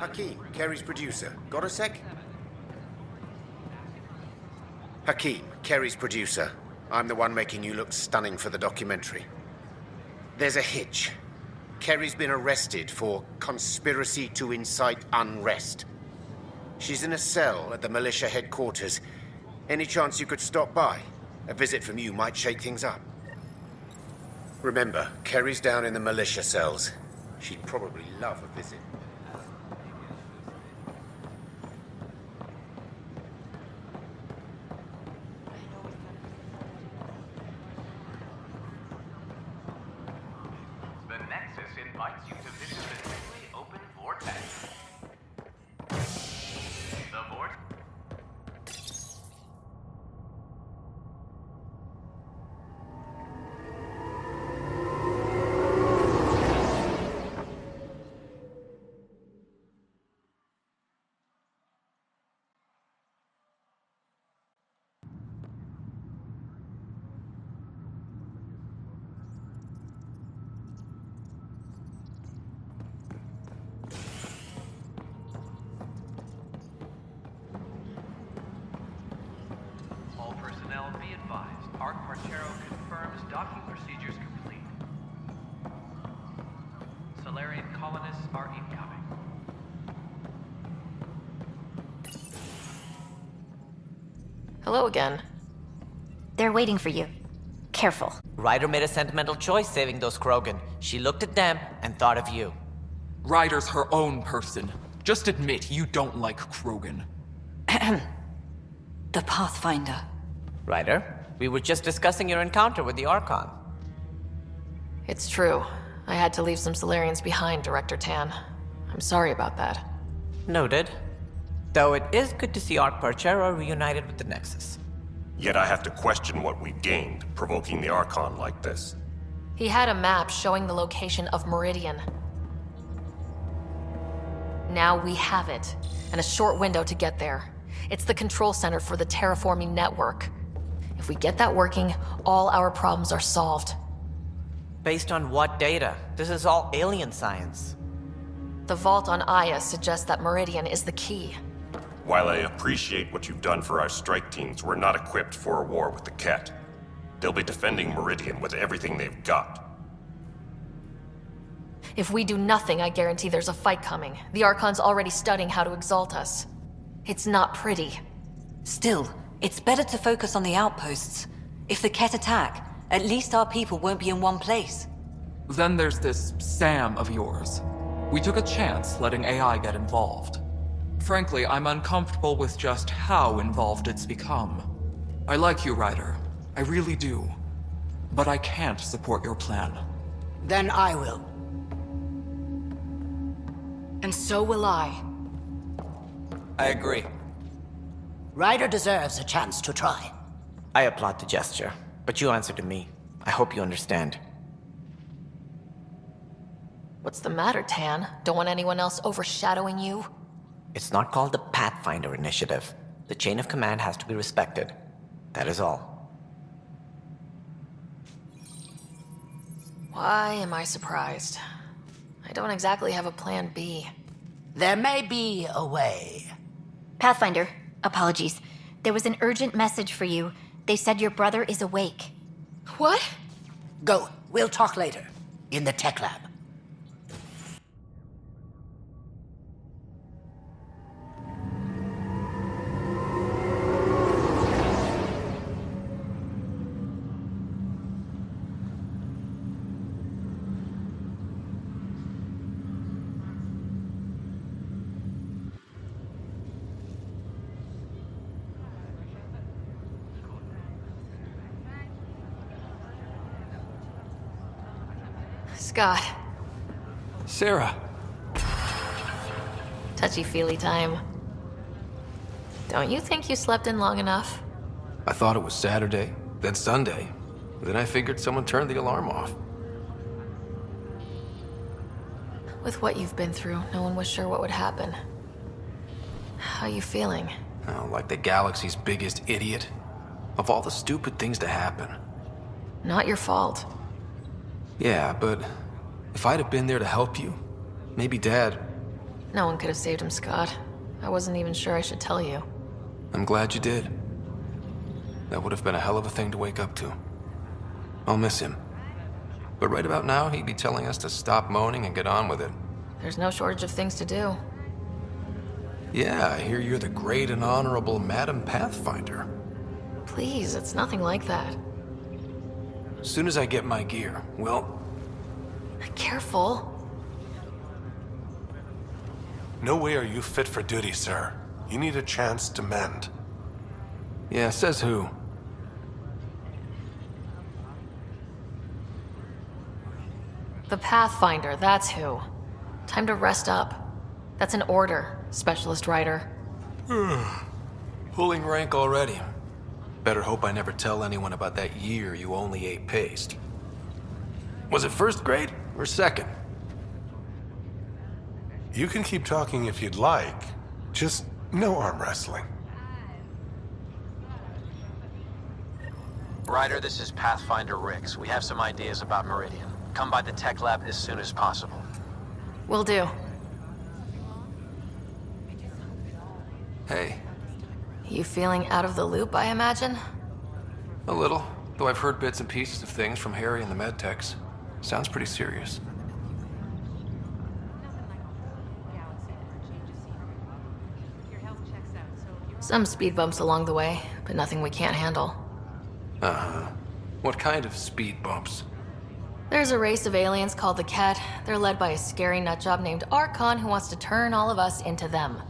Hakeem, Kerry's producer. Got a sec? Hakeem, Kerry's producer. I'm the one making you look stunning for the documentary. There's a hitch. Kerry's been arrested for conspiracy to incite unrest. She's in a cell at the militia headquarters. Any chance you could stop by? A visit from you might shake things up. Remember, Kerry's down in the militia cells. She'd probably love a visit. The Nexus invites you to visit the newly opened vortex. The vortex. All personnel be advised. Arc Marchero confirms docking procedures complete. Solarian colonists are incoming. Hello again. They're waiting for you. Careful. Ryder made a sentimental choice saving those Krogan. She looked at them and thought of you. Ryder's her own person. Just admit you don't like Krogan. The Pathfinder. Ryder, we were just discussing your encounter with the Archon. It's true. I had to leave some Solarians behind, Director Tan. I'm sorry about that. Noted. Though it is good to see Arc Parchero reunited with the Nexus. Yet I have to question what we've gained, provoking the Archon like this. He had a map showing the location of Meridian. Now we have it, and a short window to get there. It's the control center for the terraforming network. If we get that working, all our problems are solved. Based on what data? This is all alien science. The vault on Aya suggests that Meridian is the key. While I appreciate what you've done for our strike teams, we're not equipped for a war with the Ket. They'll be defending Meridian with everything they've got. If we do nothing, I guarantee there's a fight coming. The Archon's already studying how to exalt us. It's not pretty. Still, it's better to focus on the outposts. If the Ket attack, at least our people won't be in one place. Then there's this Sam of yours. We took a chance letting AI get involved. Frankly, I'm uncomfortable with just how involved it's become. I like you, Ryder. I really do. But I can't support your plan. Then I will. And so will I. I agree. Ryder deserves a chance to try. I applaud the gesture, but you answer to me. I hope you understand. What's the matter, Tan? Don't want anyone else overshadowing you? It's not called the Pathfinder Initiative. The chain of command has to be respected. That is all. Why am I surprised? I don't exactly have a plan B. There may be a way. Pathfinder, apologies. There was an urgent message for you. They said your brother is awake. What? Go. We'll talk later. In the tech lab. Scott. Sarah. Touchy-feely time. Don't you think you slept in long enough? I thought it was Saturday, then Sunday. Then I figured someone turned the alarm off. With what you've been through, no one was sure what would happen. How you feeling? Oh, like the galaxy's biggest idiot. Of all the stupid things to happen. Not your fault. Yeah, but if I'd have been there to help you, maybe Dad, No one could have saved him, Scott. I wasn't even sure I should tell you. I'm glad you did. That would have been a hell of a thing to wake up to. I'll miss him. But right about now, he'd be telling us to stop moaning and get on with it. There's no shortage of things to do. Yeah, I hear you're the great and honorable Madam Pathfinder. Please, it's nothing like that. As soon as I get my gear, well... Careful. No way are you fit for duty, sir. You need a chance to mend. Yeah, says who? The Pathfinder, that's who. Time to rest up. That's an order, Specialist Writer. Pulling rank already. Better hope I never tell anyone about that year you only ate paste. Was it first grade or second? You can keep talking if you'd like. Just no arm wrestling. Ryder, this is Pathfinder Rix. We have some ideas about Meridian. Come by the tech lab as soon as possible. Will do. Hey, You feeling out of the loop, I imagine? a little. Though I've heard bits and pieces of things from Harry and the medtechs. Sounds pretty serious. Some speed bumps along the way, but nothing we can't handle. Uh-huh. What kind of speed bumps? There's a race of aliens called the Ket. They're led by a scary nutjob named Archon who wants to turn all of us into them.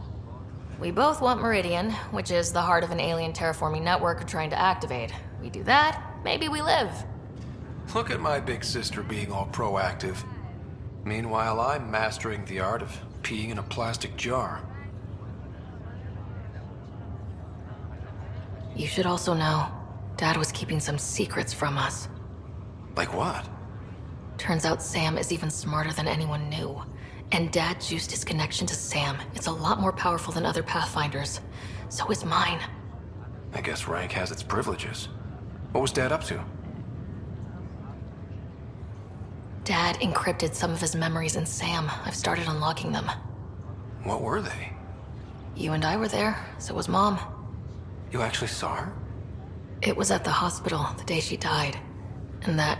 We both want Meridian, which is the heart of an alien terraforming network we're trying to activate. We do that, maybe we live. Look at my big sister being all proactive. Meanwhile, I'm mastering the art of peeing in a plastic jar. You should also know, Dad was keeping some secrets from us. Like what? Turns out Sam is even smarter than anyone knew. And Dad juiced his connection to Sam. It's a lot more powerful than other Pathfinders. So is mine. I guess rank has its privileges. What was Dad up to? Dad encrypted some of his memories in Sam. I've started unlocking them. What were they? You and I were there, so was Mom. You actually saw her? It was at the hospital the day she died. And that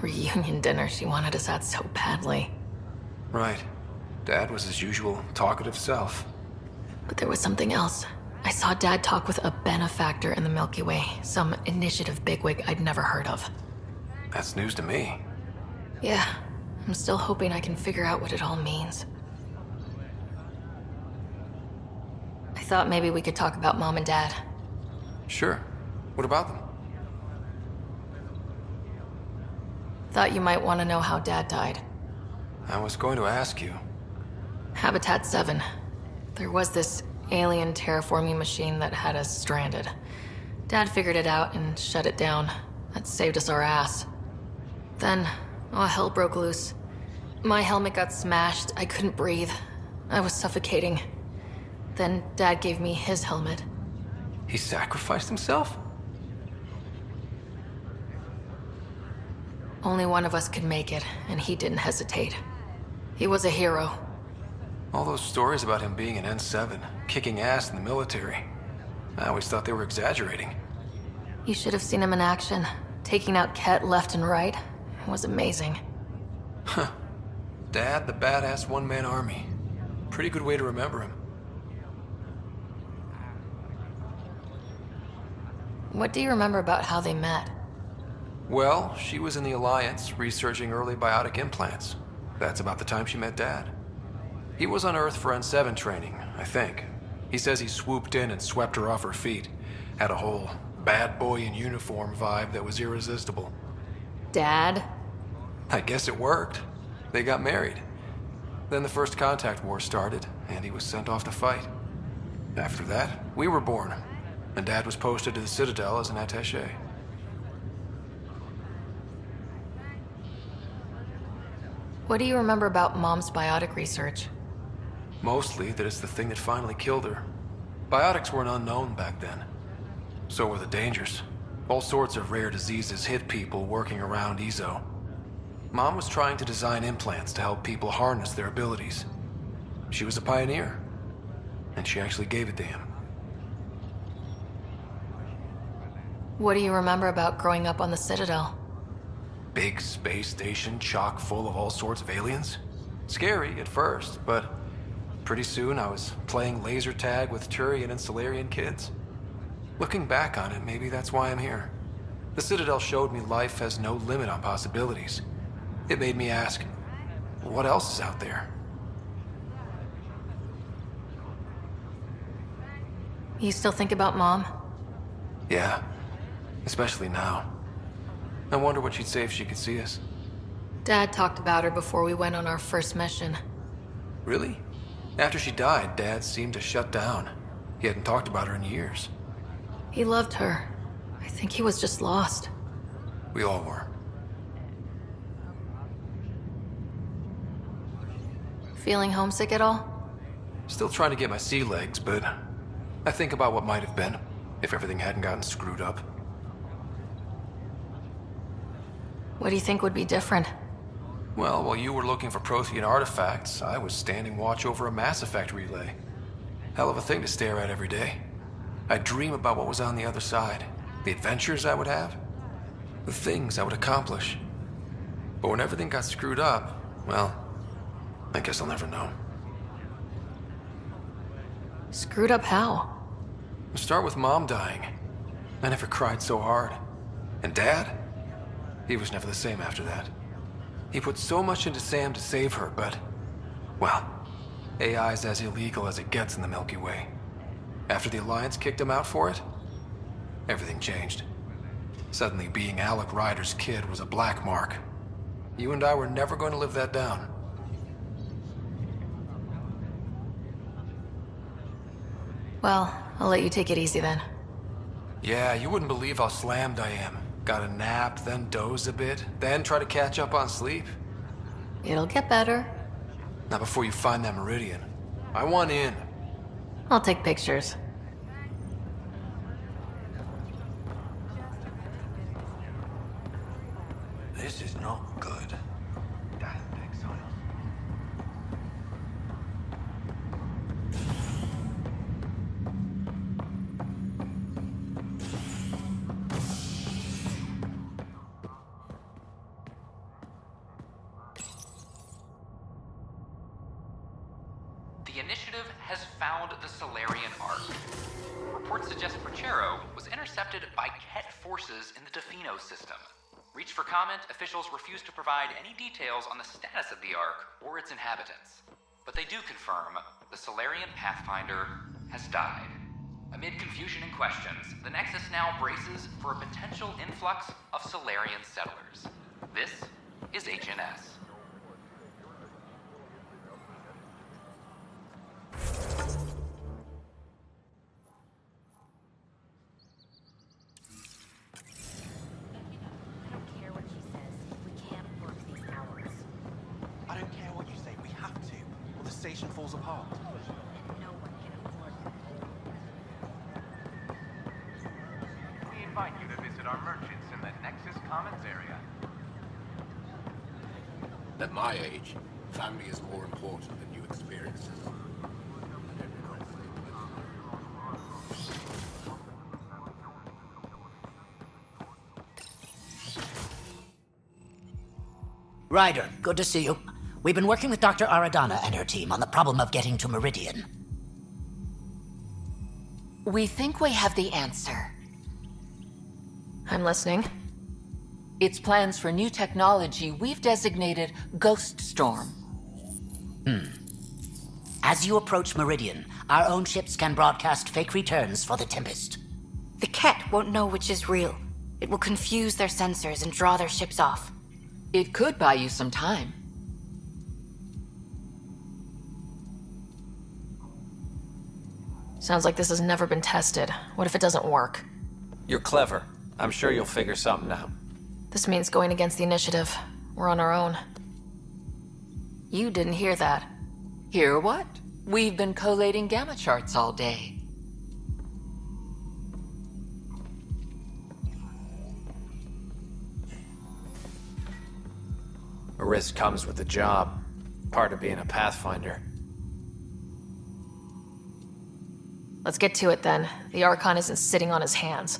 reunion dinner she wanted us at so badly. Right. Dad was his usual talkative self. But there was something else. I saw Dad talk with a benefactor in the Milky Way, some initiative bigwig I'd never heard of. That's news to me. Yeah, I'm still hoping I can figure out what it all means. I thought maybe we could talk about Mom and Dad. Sure. What about them? Thought you might want to know how Dad died. I was going to ask you. Habitat 7. There was this alien terraforming machine that had us stranded. Dad figured it out and shut it down. That saved us our ass. Then, hell broke loose. My helmet got smashed. I couldn't breathe. I was suffocating. Then Dad gave me his helmet. He sacrificed himself? Only one of us could make it, and he didn't hesitate. He was a hero. All those stories about him being an N7, kicking ass in the military. I always thought they were exaggerating. You should have seen him in action, taking out Ket left and right. It was amazing. Huh. Dad, the badass one-man army. Pretty good way to remember him. What do you remember about how they met? Well, she was in the Alliance, researching early biotic implants. That's about the time she met Dad. He was on Earth for N7 training, I think. He says he swooped in and swept her off her feet. Had a whole bad boy in uniform vibe that was irresistible. Dad? I guess it worked. They got married. Then the first contact war started, and he was sent off to fight. After that, we were born, and Dad was posted to the Citadel as an attaché. What do you remember about Mom's biotic research? Mostly that it's the thing that finally killed her. Biotics were an unknown back then. So were the dangers. All sorts of rare diseases hit people working around EZO. Mom was trying to design implants to help people harness their abilities. She was a pioneer. And she actually gave it to him. What do you remember about growing up on the Citadel? Big space station chock full of all sorts of aliens. Scary at first, but pretty soon I was playing laser tag with Turian and Solarian kids. Looking back on it, maybe that's why I'm here. The Citadel showed me life has no limit on possibilities. It made me ask, what else is out there? You still think about Mom? Yeah, especially now. I wonder what she'd say if she could see us. Dad talked about her before we went on our first mission. Really? After she died, Dad seemed to shut down. He hadn't talked about her in years. He loved her. I think he was just lost. We all were. Feeling homesick at all? Still trying to get my sea legs, but I think about what might have been if everything hadn't gotten screwed up. What do you think would be different? Well, while you were looking for Prothean artifacts, I was standing watch over a Mass Effect relay. Hell of a thing to stare at every day. I'd dream about what was on the other side, the adventures I would have, the things I would accomplish. But when everything got screwed up, well, I guess I'll never know. Screwed up how? Start with Mom dying. I never cried so hard. And Dad? He was never the same after that. He put so much into Sam to save her, but... well, AI's as illegal as it gets in the Milky Way. After the Alliance kicked him out for it, everything changed. Suddenly being Alec Ryder's kid was a black mark. You and I were never going to live that down. Well, I'll let you take it easy then. Yeah, you wouldn't believe how slammed I am. Got a nap, then doze a bit, then try to catch up on sleep. It'll get better. Not before you find that Meridian. I want in. I'll take pictures. This is not good. The initiative has found the Solarian Ark. Reports suggest Perchero was intercepted by Ket forces in the Defino system. Reached for comment, officials refuse to provide any details on the status of the Ark or its inhabitants. But they do confirm the Solarian Pathfinder has died. Amid confusion and questions, the Nexus now braces for a potential influx of Solarian settlers. This is HNS. Station falls apart. And no one can afford it. We invite you to visit our merchants in the Nexus Commons area. At my age, family is more important than new experiences. Ryder, good to see you. We've been working with Dr. Aradana and her team on the problem of getting to Meridian. We think we have the answer. I'm listening. It's plans for new technology we've designated Ghost Storm. As you approach Meridian, our own ships can broadcast fake returns for the Tempest. The Ket won't know which is real. It will confuse their sensors and draw their ships off. It could buy you some time. Sounds like this has never been tested. What if it doesn't work? You're clever. I'm sure you'll figure something out. This means going against the initiative. We're on our own. You didn't hear that. Hear what? We've been collating gamma charts all day. A risk comes with the job. Part of being a Pathfinder. Let's get to it then. The Archon isn't sitting on his hands.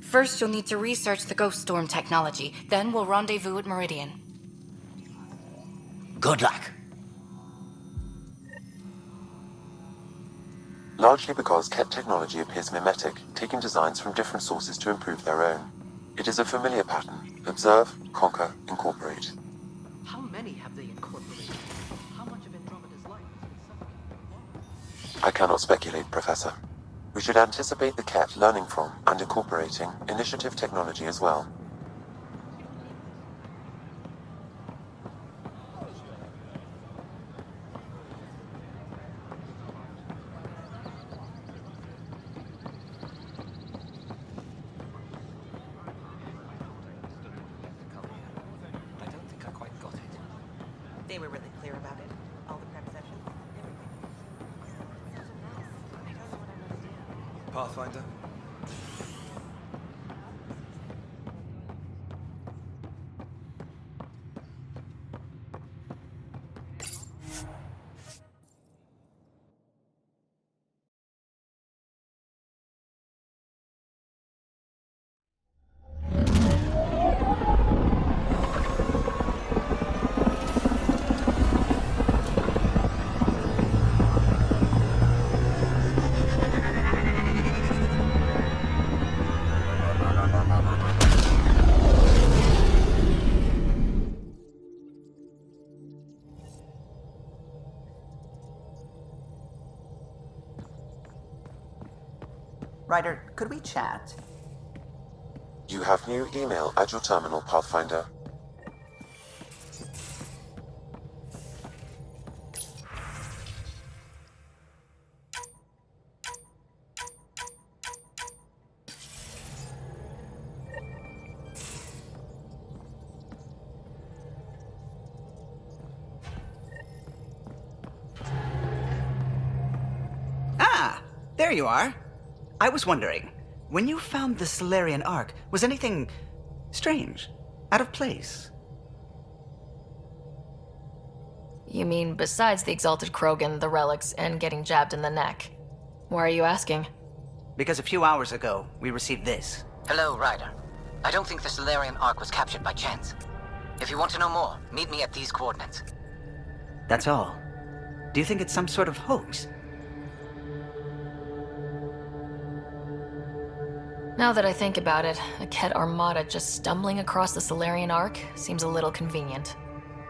First, you'll need to research the Ghost Storm technology. Then we'll rendezvous at Meridian. Good luck. Largely because Ket technology appears mimetic, taking designs from different sources to improve their own. It is a familiar pattern. Observe, conquer, incorporate. How many have they incorporated? How much of Andromeda's life has been suffocated? I cannot speculate, Professor. We should anticipate the Ket learning from and incorporating initiative technology as well. They were really clear about it. All the prep sessions. Pathfinder? Ryder, could we chat? You have new email at your terminal, Pathfinder. Ah, there you are. I was wondering, when you found the Solarian Ark, was anything strange? Out of place? You mean besides the Exalted Krogan, the relics, and getting jabbed in the neck? Why are you asking? Because a few hours ago, we received this. Hello, Ryder. I don't think the Solarian Ark was captured by chance. If you want to know more, meet me at these coordinates. That's all. Do you think it's some sort of hoax? Now that I think about it, a Ket armada just stumbling across the Solarian Ark seems a little convenient.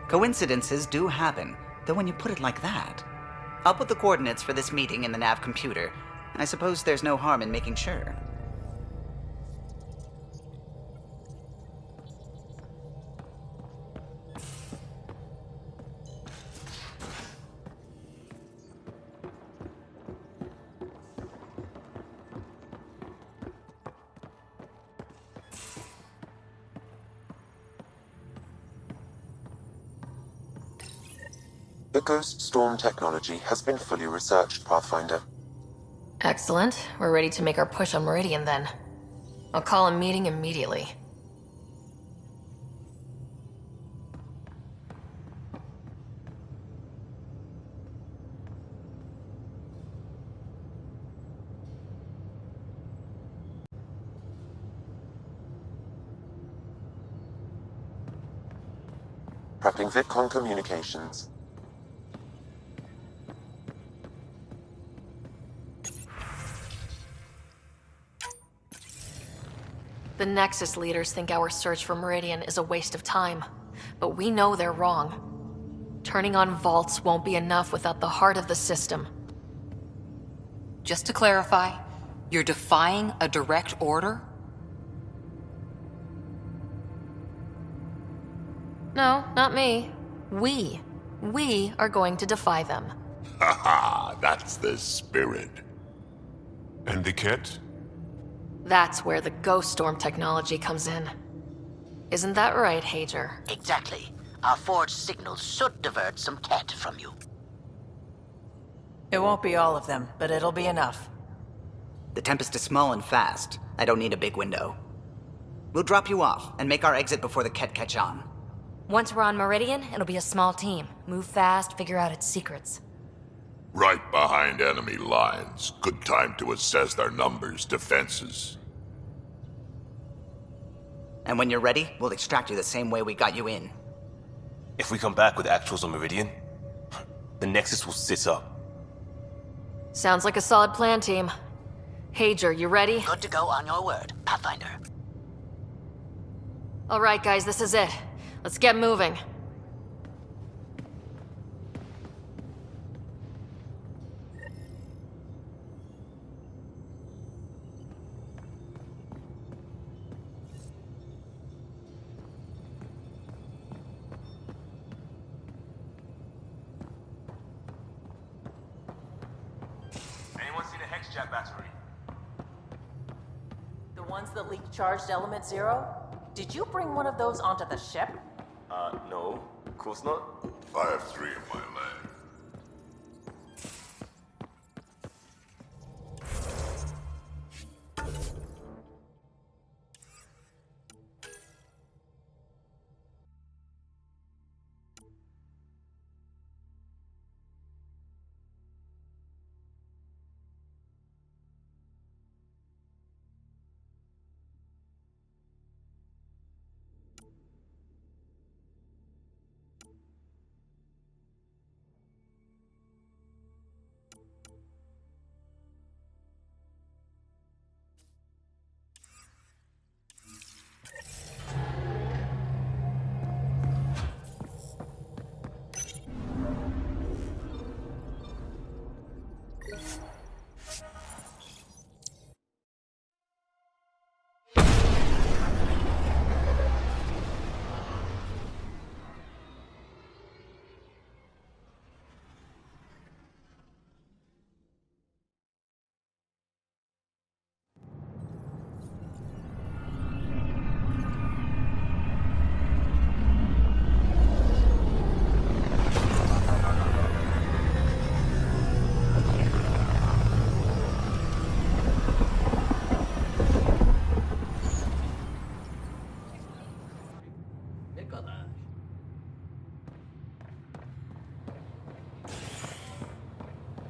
Coincidences do happen, though when you put it like that. I'll put the coordinates for this meeting in the nav computer. I suppose there's no harm in making sure. The Ghost Storm technology has been fully researched, Pathfinder. Excellent. We're ready to make our push on Meridian then. I'll call a meeting immediately. Prepping VidCon communications. The Nexus leaders think our search for Meridian is a waste of time, but we know they're wrong. Turning on vaults won't be enough without the heart of the system. Just to clarify, you're defying a direct order? No, not me. We are going to defy them. Haha, that's the spirit. And the kit? That's where the Ghost Storm technology comes in. Isn't that right, Hager? Exactly. Our forged signals should divert some Ket from you. It won't be all of them, but it'll be enough. The Tempest is small and fast. I don't need a big window. We'll drop you off and make our exit before the Ket catch on. Once we're on Meridian, it'll be a small team. Move fast, figure out its secrets. Right behind enemy lines. Good time to assess their numbers, defenses. And when you're ready, we'll extract you the same way we got you in. If we come back with actuals on Meridian, the Nexus will sit up. Sounds like a solid plan, team. Hager, you ready? Good to go on your word, Pathfinder. All right, guys, this is it. Let's get moving. Anyone see the Hexjet battery? The ones that leak charged element zero? Did you bring one of those onto the ship? No. Of course not. I have 3 in my lab.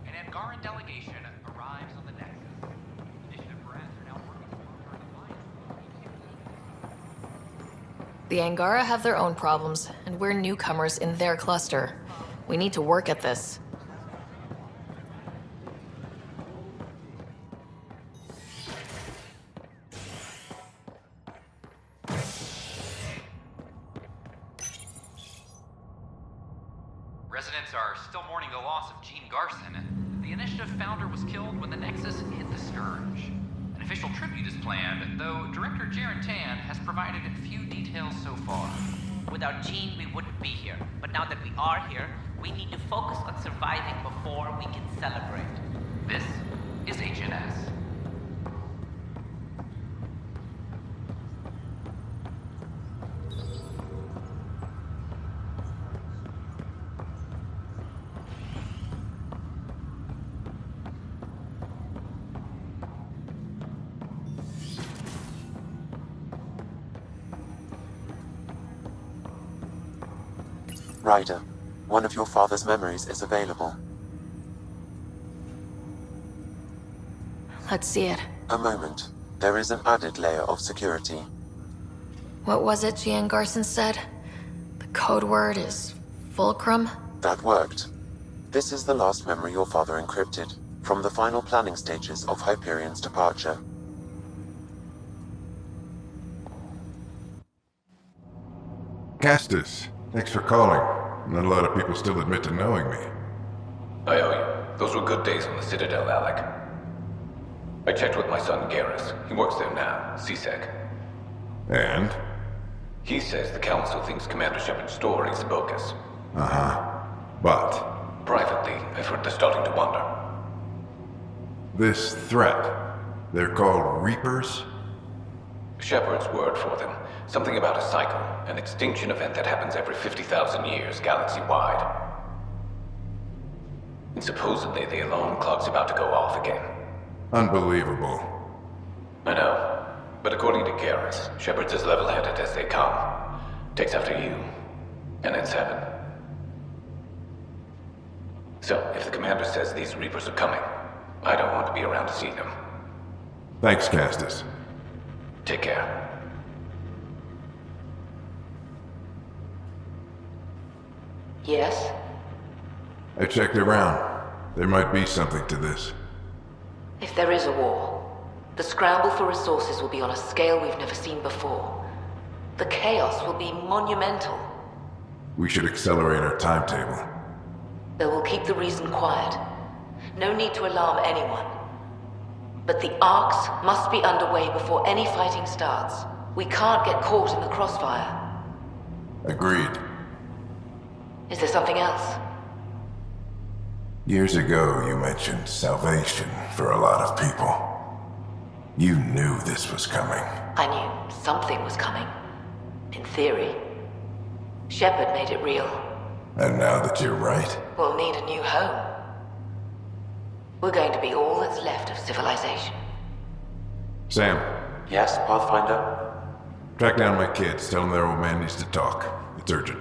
An Angaran delegation arrives on the Nexus. Initiative brands are now working to offer an alliance. The Angara have their own problems, and we're newcomers in their cluster. We need to work at this. Residents are still mourning the loss of Gene Garson. The Initiative founder was killed when the Nexus hit the Scourge. An official tribute is planned, though Director Jaren Tan has provided few details so far. Without Gene, we wouldn't be here. But now that we are here, we need to focus on surviving before we can celebrate. This is HNS. Ryder, one of your father's memories is available. Let's see it. A moment. There is an added layer of security. What was it Gian Garson said? The code word is Fulcrum? That worked. This is the last memory your father encrypted, from the final planning stages of Hyperion's departure. Castus, thanks for calling. Not a lot of people still admit to knowing me. I owe you. Those were good days on the Citadel, Alec. I checked with my son Garrus. He works there now, CSEC. And? He says the Council thinks Commander Shepard's story is bogus. Uh-huh. But? Privately, I've heard they're starting to wonder. This threat, they're called Reapers? Shepard's word for them. Something about a cycle, an extinction event that happens every 50,000 years, galaxy-wide. And supposedly the alarm clock's about to go off again. Unbelievable. I know. But according to Garrus, Shepard's as level-headed as they come. Takes after you. And then 7. So, if the commander says these Reapers are coming, I don't want to be around to see them. Thanks, Castus. Take care. Yes? I checked around. There might be something to this. If there is a war, the scramble for resources will be on a scale we've never seen before. The chaos will be monumental. We should accelerate our timetable. They will keep the reason quiet. No need to alarm anyone. But the arcs must be underway before any fighting starts. We can't get caught in the crossfire. Agreed. Is there something else? Years ago, you mentioned salvation for a lot of people. You knew this was coming. I knew something was coming. In theory. Shepard made it real. And now that you're right, We'll need a new home. We're going to be all that's left of civilization. Sam, Yes, Pathfinder? track down my kids. Tell them their old man needs to talk. It's urgent.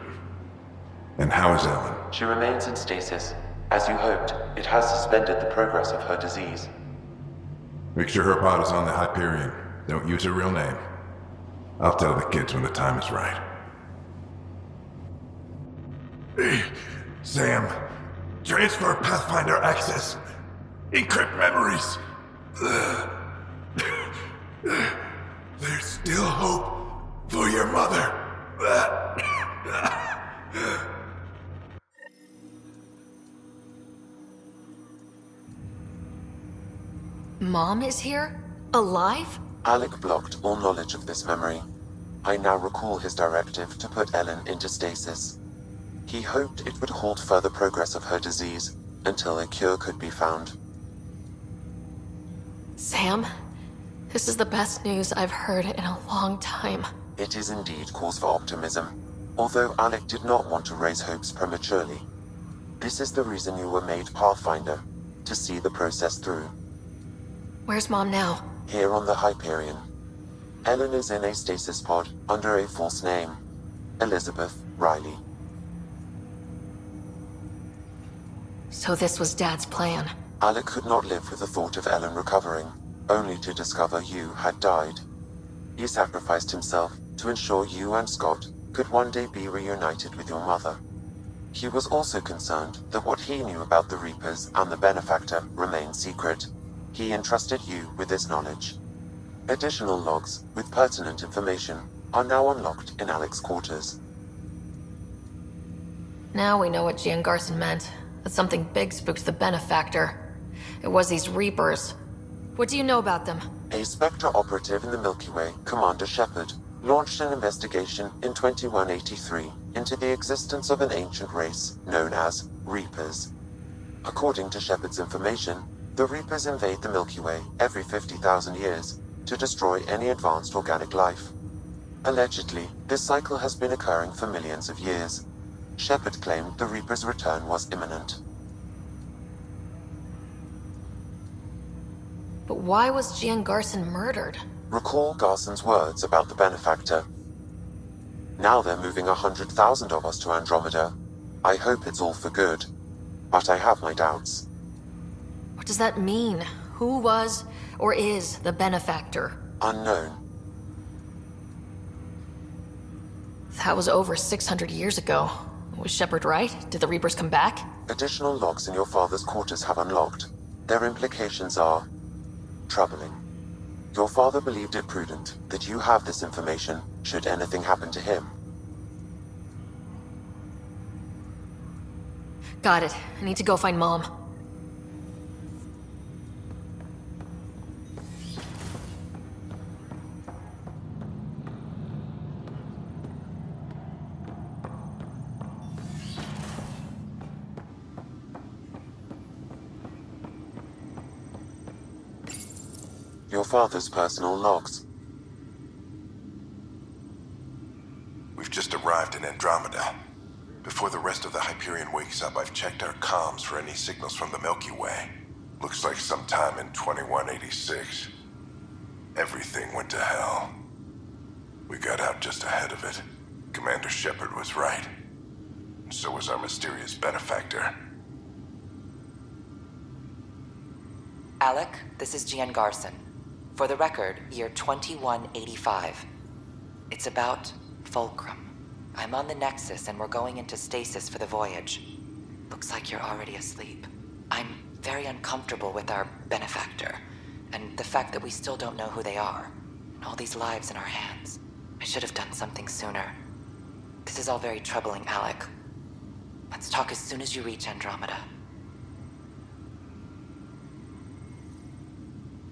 And how is Ellen? She remains in stasis. As you hoped, it has suspended the progress of her disease. Make sure her pod is on the Hyperion. Don't use her real name. I'll tell the kids when the time is right. Hey, Sam. Transfer Pathfinder access. Encrypt memories. There's still hope for your mother. Mom is here? Alive? Alec blocked all knowledge of this memory. I now recall his directive to put Ellen into stasis. He hoped it would halt further progress of her disease until a cure could be found. Sam, this is the best news I've heard in a long time. It is indeed cause for optimism, although Alec did not want to raise hopes prematurely. This is the reason you were made Pathfinder, to see the process through. Where's Mom now? Here on the Hyperion. Ellen is in a stasis pod under a false name. Elizabeth Riley. So this was Dad's plan. Alec could not live with the thought of Ellen recovering, only to discover you had died. He sacrificed himself to ensure you and Scott could one day be reunited with your mother. He was also concerned that what he knew about the Reapers and the Benefactor remained secret. He entrusted you with this knowledge. Additional logs with pertinent information are now unlocked in Alec's quarters. Now we know what Gian Garson meant. That something big spooked the Benefactor. It was these Reapers. What do you know about them? A Spectre operative in the Milky Way, Commander Shepard, launched an investigation in 2183 into the existence of an ancient race known as Reapers. According to Shepard's information, the Reapers invade the Milky Way every 50,000 years to destroy any advanced organic life. Allegedly, this cycle has been occurring for millions of years. Shepard claimed the Reapers' return was imminent. But why was Gian Garson murdered? Recall Garson's words about the Benefactor. Now they're moving 100,000 of us to Andromeda. I hope it's all for good, but I have my doubts. What does that mean? Who was or is the Benefactor? Unknown. That was over 600 years ago. Was Shepard right? Did the Reapers come back? Additional logs in your father's quarters have unlocked. Their implications are troubling. Your father believed it prudent that you have this information should anything happen to him. Got it. I need to go find Mom. Your father's personal logs. We've just arrived in Andromeda. Before the rest of the Hyperion wakes up, I've checked our comms for any signals from the Milky Way. Looks like sometime in 2186. Everything went to hell. We got out just ahead of it. Commander Shepard was right. And so was our mysterious Benefactor. Alec, this is Gian Garson. For the record, year 2185. It's about Fulcrum. I'm on the Nexus and we're going into stasis for the voyage. Looks like you're already asleep. I'm very uncomfortable with our benefactor, and the fact that we still don't know who they are, and all these lives in our hands. I should have done something sooner. This is all very troubling, Alec. Let's talk as soon as you reach Andromeda.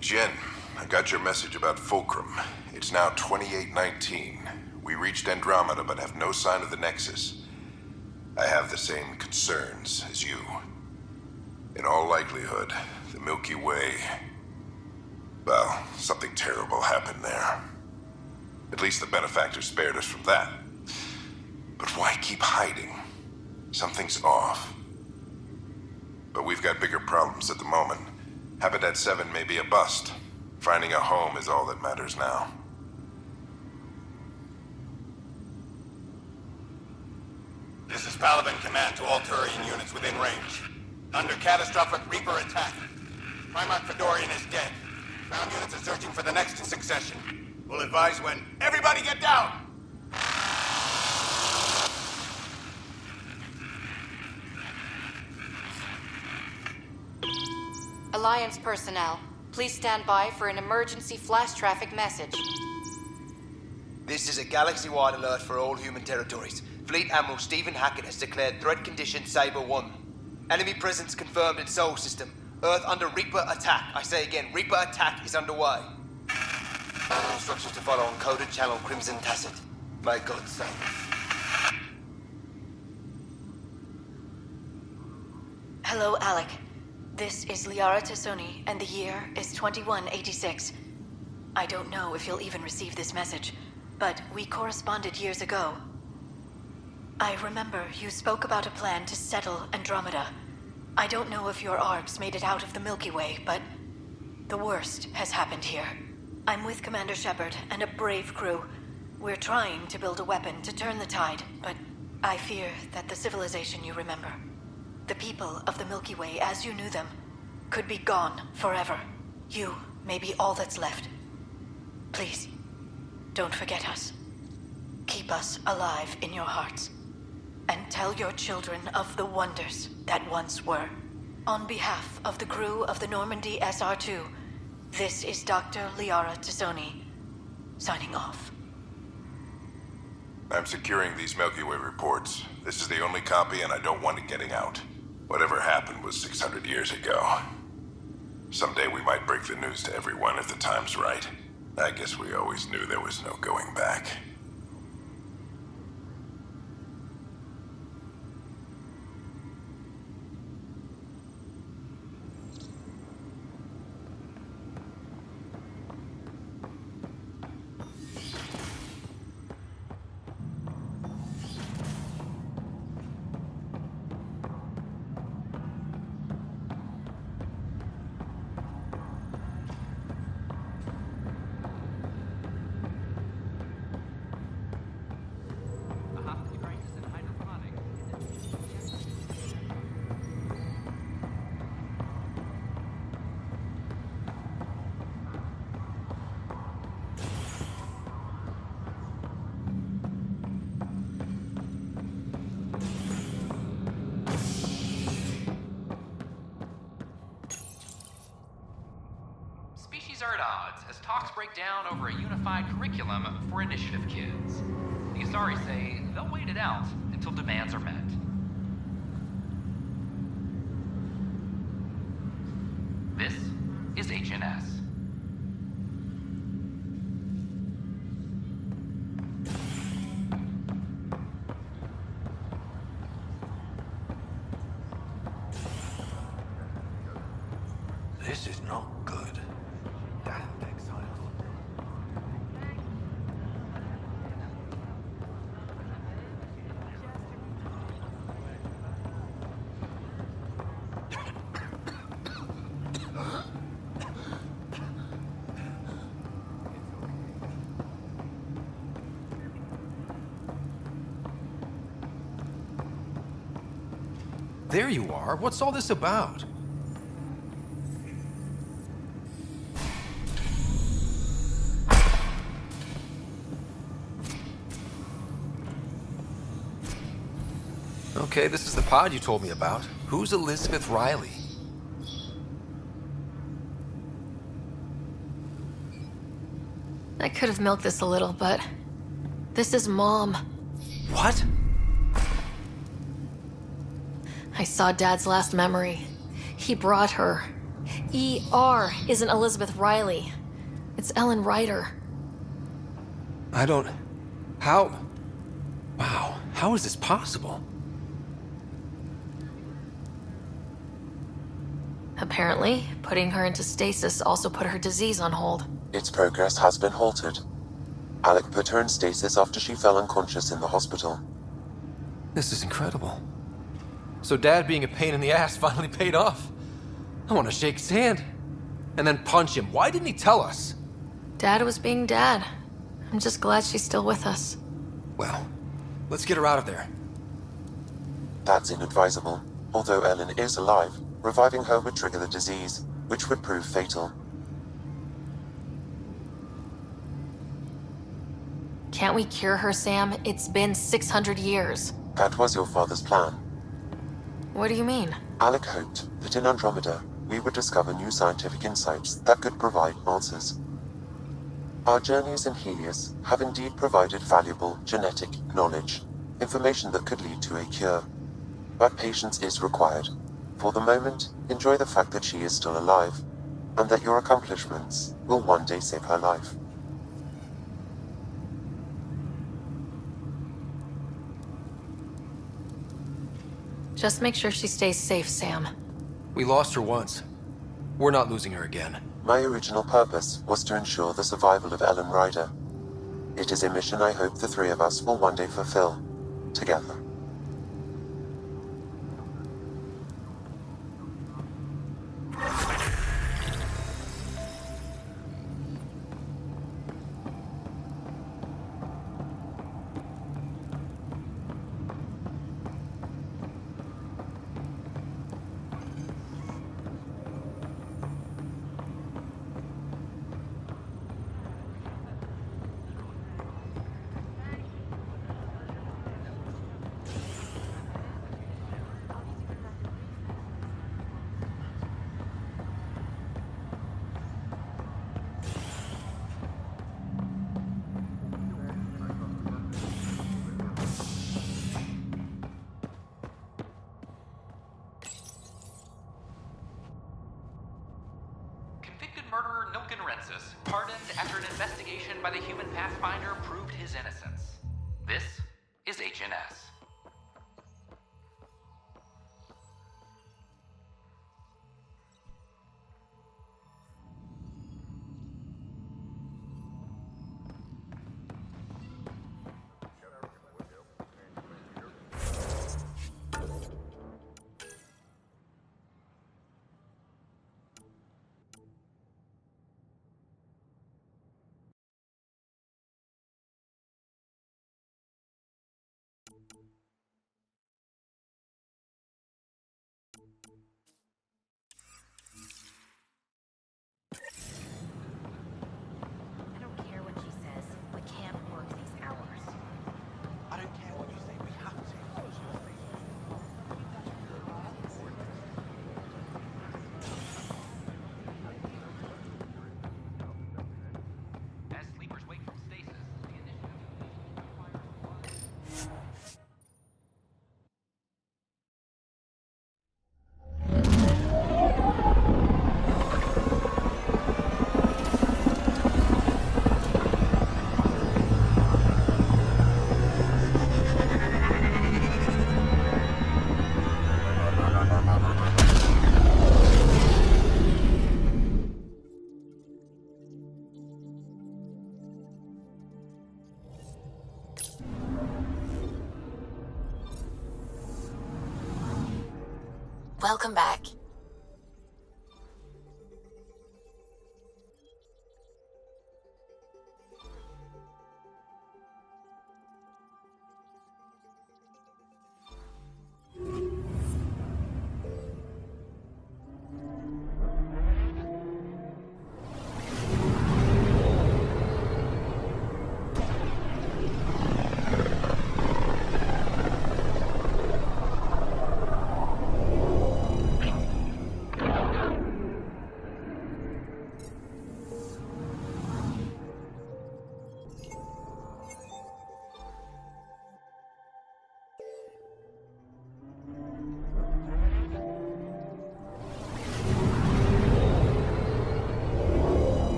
Jen, I got your message about Fulcrum. It's now 2819. We reached Andromeda but have no sign of the Nexus. I have the same concerns as you. In all likelihood, the Milky Way... well, something terrible happened there. At least the benefactor spared us from that. But why keep hiding? Something's off. But we've got bigger problems at the moment. Habitat 7 may be a bust. Finding a home is all that matters now. This is Paladin Command to all Turian units within range. Under catastrophic Reaper attack. Primarch Fedorian is dead. Ground units are searching for the next in succession. We'll advise when. Everybody get down! Alliance personnel, please stand by for an emergency flash traffic message. This is a galaxy-wide alert for all human territories. Fleet Admiral Stephen Hackett has declared threat condition Saber 1. Enemy presence confirmed in Sol system. Earth under Reaper attack. I say again, Reaper attack is underway. Instructions to follow on coded channel Crimson Tacit. May God save us. Hello, Alec. This is Liara Tassoni, and the year is 2186. I don't know if you'll even receive this message, but we corresponded years ago. I remember you spoke about a plan to settle Andromeda. I don't know if your ARCs made it out of the Milky Way, but the worst has happened here. I'm with Commander Shepard and a brave crew. We're trying to build a weapon to turn the tide, but I fear that the civilization you remember, the people of the Milky Way as you knew them, could be gone forever. You may be all that's left. Please, don't forget us. Keep us alive in your hearts. And tell your children of the wonders that once were. On behalf of the crew of the Normandy SR2, this is Dr. Liara Tassoni, signing off. I'm securing these Milky Way reports. This is the only copy and I don't want it getting out. Whatever happened was 600 years ago. Someday we might break the news to everyone if the time's right. I guess we always knew there was no going back. Are at odds as talks break down over a unified curriculum for initiative kids. The Asari say they'll wait it out until demands are met. This is HNS. This is not good. There you are. What's all this about? Okay, this is the pod you told me about. Who's Elizabeth Riley? I could have milked this a little, but this is Mom. What? I saw Dad's last memory. He brought her. ER isn't Elizabeth Riley. It's Ellen Ryder. I don't... How... Wow, how is this possible? Apparently, putting her into stasis also put her disease on hold. Its progress has been halted. Alec put her in stasis after she fell unconscious in the hospital. This is incredible. So Dad being a pain in the ass finally paid off. I want to shake his hand. And then punch him. Why didn't he tell us? Dad was being Dad. I'm just glad she's still with us. Well, let's get her out of there. That's inadvisable. Although Ellen is alive, reviving her would trigger the disease, which would prove fatal. Can't we cure her, Sam? It's been 600 years. That was your father's plan. What do you mean? Alec hoped that in Andromeda, we would discover new scientific insights that could provide answers. Our journeys in Helios have indeed provided valuable genetic knowledge, information that could lead to a cure. But patience is required. For the moment, enjoy the fact that she is still alive, and that your accomplishments will one day save her life. Just make sure she stays safe, Sam. We lost her once. We're not losing her again. My original purpose was to ensure the survival of Ellen Ryder. It is a mission I hope the three of us will one day fulfill, together. Pardoned after an investigation by the human Pathfinder proved his innocence. This is HNS. I don't care what she says. We can't work these hours. I don't care what you say, we have to. As sleepers wake from stasis, the initiative... Welcome back.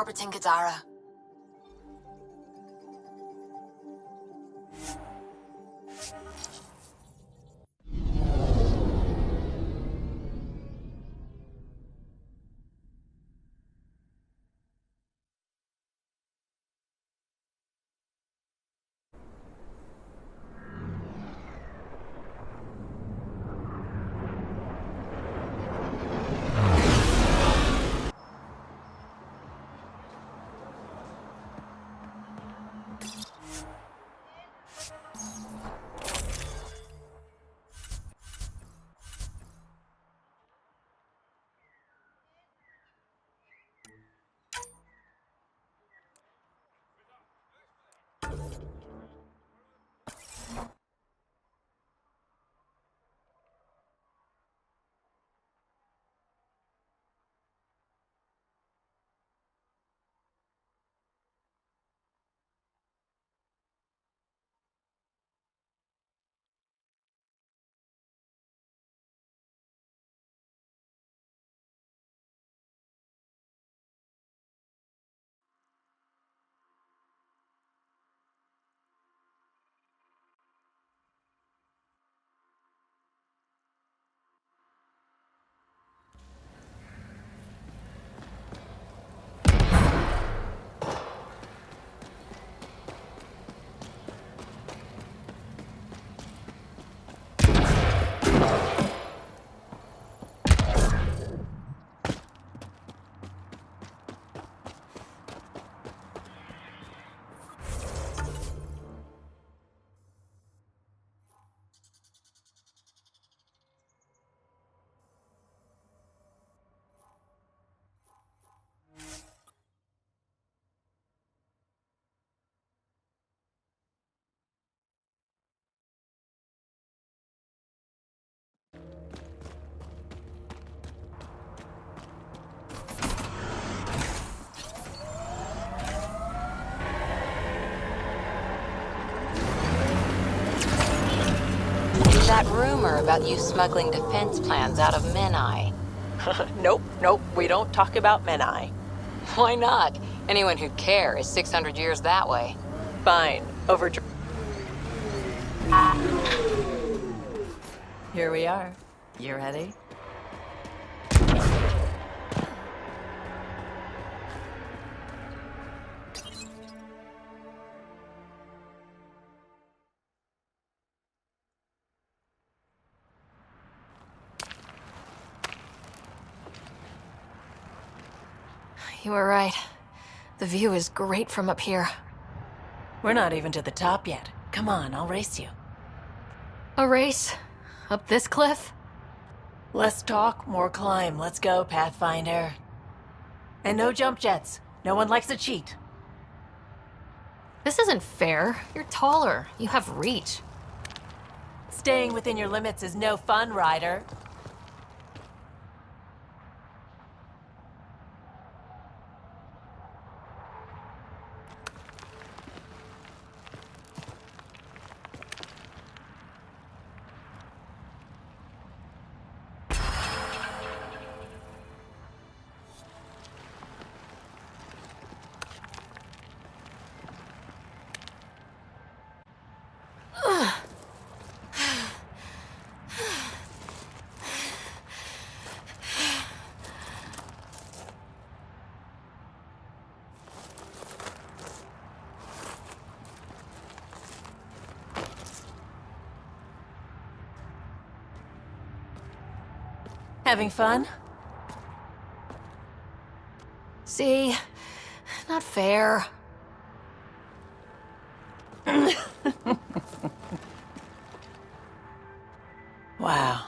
orbiting Gadara. That rumor about you smuggling defense plans out of Menai. Nope, we don't talk about Menai. Why not? Anyone who'd care is 600 years that way. Fine, Here we are. You ready? You were right. The view is great from up here. We're not even to the top yet. Come on, I'll race you. A race? Up this cliff? Less talk, more climb. Let's go, Pathfinder. And no jump jets. No one likes to cheat. This isn't fair. You're taller. You have reach. Staying within your limits is no fun, Ryder. Having fun? See? Not fair. Wow.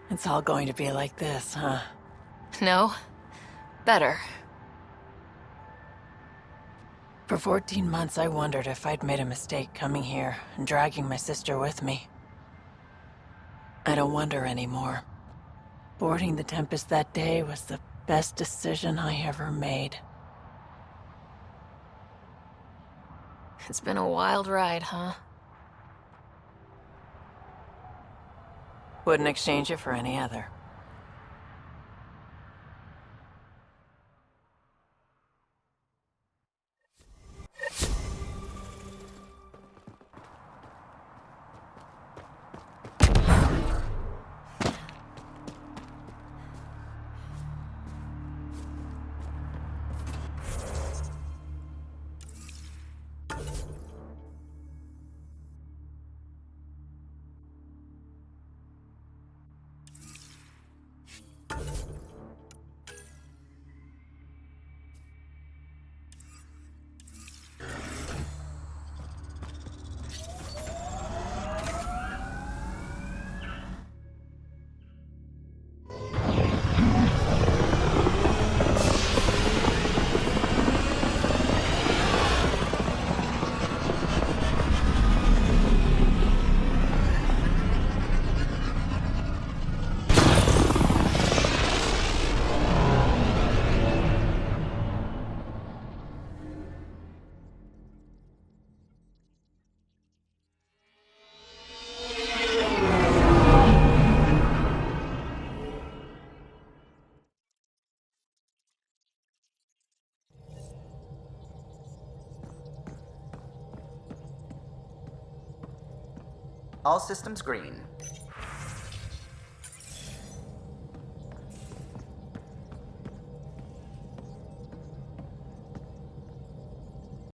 It's all going to be like this, huh? No. Better. For 14 months, I wondered if I'd made a mistake coming here and dragging my sister with me. I don't wonder anymore. Boarding the Tempest that day was the best decision I ever made. It's been a wild ride, huh? Wouldn't exchange it for any other. All systems green.